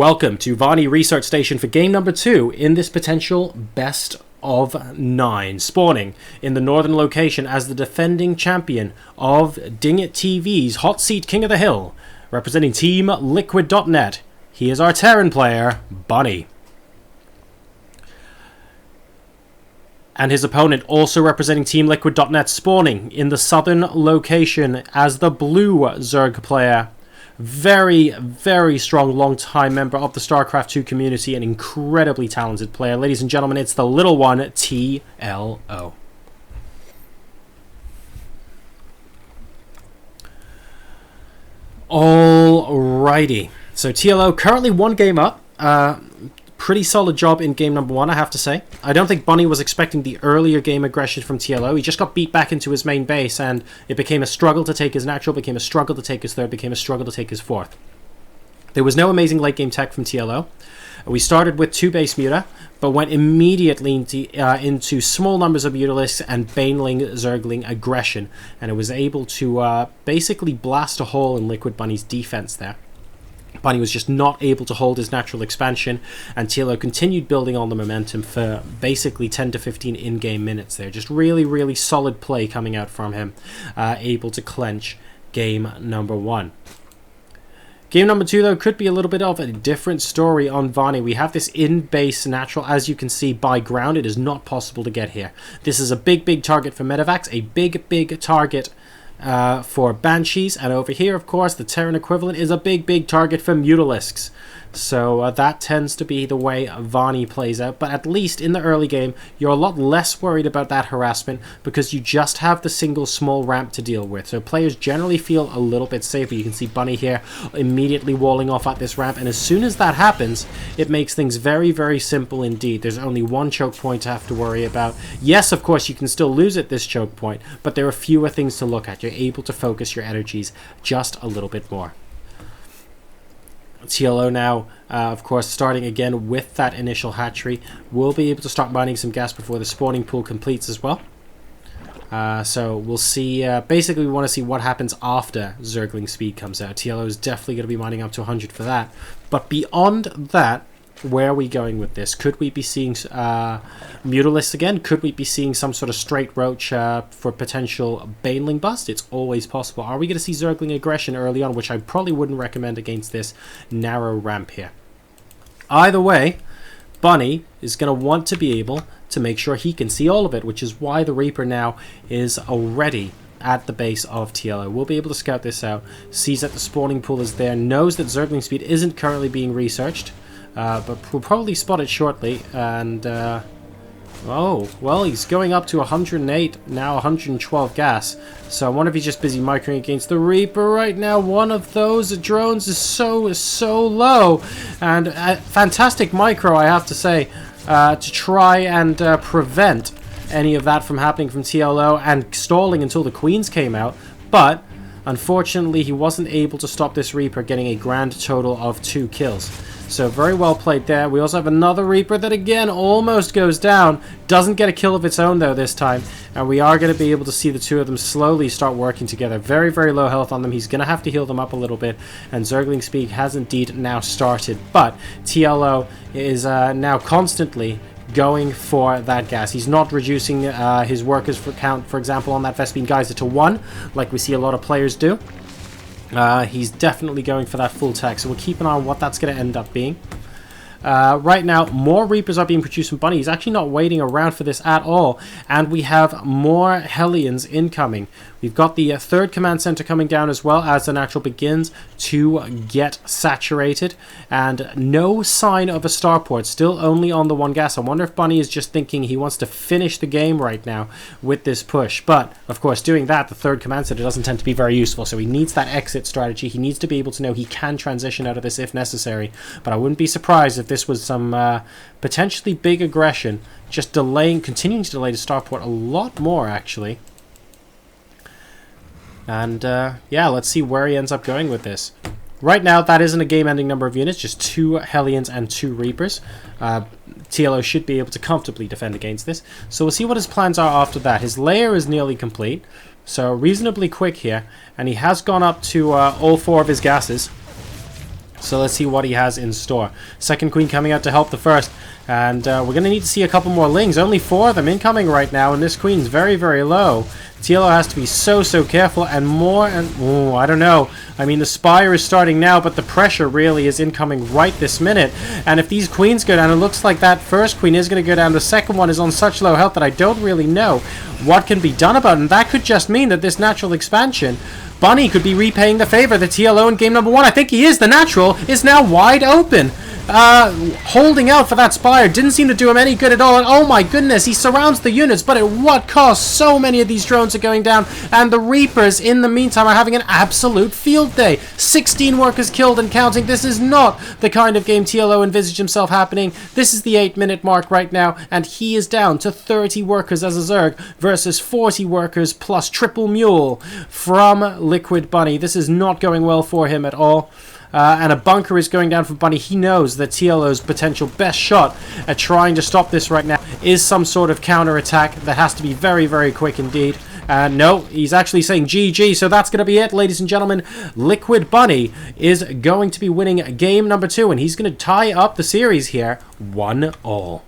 Welcome to Varney Research Station for game number 2 in this potential best of 9. Spawning in the northern location as the defending champion of Ding It TV's Hot Seat King of the Hill, representing Team Liquid.net. He is our Terran player, Bunny. And his opponent, also representing Team Liquid.net, spawning in the southern location as the blue Zerg player. Very, very strong long-time member of the StarCraft 2 community, an incredibly talented player. Ladies and gentlemen, it's the little one, TLO. Alrighty. So TLO currently one game up. Pretty solid job in game number 1, I have to say. I don't think Bunny was expecting the earlier game aggression from TLO. He just got beat back into his main base, and it became a struggle to take his natural, became a struggle to take his third, became a struggle to take his fourth. There was no amazing late game tech from TLO. We started with 2 base muta, but went immediately into small numbers of mutalisks and baneling Zergling aggression, and it was able to basically blast a hole in Liquid Bunny's defense there. Bunny was just not able to hold his natural expansion, and TLO continued building on the momentum for basically 10 to 15 in-game minutes there. Just really, really solid play coming out from him, able to clench game number 1. Game number 2, though, could be a little bit of a different story on Varney. We have this in-base natural, as you can see, by ground. It is not possible to get here. This is a big, big target for Medivacs, a big, big target for Banshees, and over here, of course, the Terran equivalent is a big, big target for Mutalisks. So that tends to be the way Varney plays out, but at least in the early game, you're a lot less worried about that harassment because you just have the single small ramp to deal with. So players generally feel a little bit safer. You can see Bunny here immediately walling off at this ramp, and as soon as that happens, it makes things very, very simple indeed. There's only one choke point to have to worry about. Yes, of course, you can still lose at this choke point, but there are fewer things to look at. You're able to focus your energies just a little bit more. TLO now, of course, starting again with that initial hatchery, will be able to start mining some gas before the spawning pool completes as well. So we'll see. Basically, we want to see what happens after Zergling speed comes out. TLO is definitely going to be mining up to 100 for that. But beyond that, where are we going with this? Could we be seeing Mutalisks again? Could we be seeing some sort of straight roach for potential baneling bust? It's always possible. Are we going to see Zergling aggression early on, which I probably wouldn't recommend against this narrow ramp here? Either way, Bunny is going to want to be able to make sure he can see all of it, which is why the Reaper now is already at the base of TLO. We'll be able to scout this out, sees that the spawning pool is there, knows that Zergling speed isn't currently being researched, but we'll probably spot it shortly, and oh, well, he's going up to 108, now 112 gas, so I wonder if he's just busy microing against the Reaper right now. One of those drones is so low, and fantastic micro, I have to say, to try and prevent any of that from happening from TLO, and stalling until the Queens came out, but unfortunately he wasn't able to stop this Reaper getting a grand total of 2 kills. So very well played there. We also have another Reaper that again almost goes down. Doesn't get a kill of its own though this time. And we are going to be able to see the two of them slowly start working together. Very, very low health on them. He's going to have to heal them up a little bit. And Zergling speed has indeed now started. But TLO is now constantly going for that gas. He's not reducing his workers for count, for example, on that Vespene Geyser to 1, like we see a lot of players do. He's definitely going for that full tech, so we'll keep an eye on what that's going to end up being. Right now, more Reapers are being produced from Bunny. He's actually not waiting around for this at all, and we have more Hellions incoming. We've got the third command center coming down as well as the natural begins to get saturated, and no sign of a starport, still only on the 1 gas. I wonder if Bunny is just thinking he wants to finish the game right now with this push, but of course doing that, the third command center doesn't tend to be very useful, so he needs that exit strategy. He needs to be able to know he can transition out of this if necessary, but I wouldn't be surprised if this was some potentially big aggression, just continuing to delay the starport a lot more actually. And yeah, let's see where he ends up going with this. Right now, that isn't a game-ending number of units, just 2 Hellions and 2 Reapers. TLO should be able to comfortably defend against this. So we'll see what his plans are after that. His lair is nearly complete, so reasonably quick here. And he has gone up to all 4 of his gases. So let's see what he has in store. Second queen coming out to help the first. And we're going to need to see a couple more lings. Only 4 of them incoming right now, and this queen's very, very low. TLO has to be so careful, and more, and ooh, I don't know. I mean, the Spire is starting now, but the pressure really is incoming right this minute. And if these queens go down, it looks like that first queen is going to go down. The second one is on such low health that I don't really know what can be done about it. And that could just mean that this natural expansion, Bunny could be repaying the favor that TLO in game number 1, I think he is, the natural, is now wide open. Holding out for that Spire didn't seem to do him any good at all, and oh my goodness, he surrounds the units, but at what cost? So many of these drones are going down, and the Reapers in the meantime are having an absolute field day. 16 workers killed and counting. This is not the kind of game TLO envisaged himself happening. This is the 8-minute mark right now, and he is down to 30 workers as a Zerg versus 40 workers plus triple mule from Liquid Bunny. This is not going well for him at all. And a bunker is going down for Bunny. He knows that TLO's potential best shot at trying to stop this right now is some sort of counter-attack that has to be very, very quick indeed. No, he's actually saying GG, so that's going to be it, ladies and gentlemen. Liquid Bunny is going to be winning game number 2, and he's going to tie up the series here 1-1.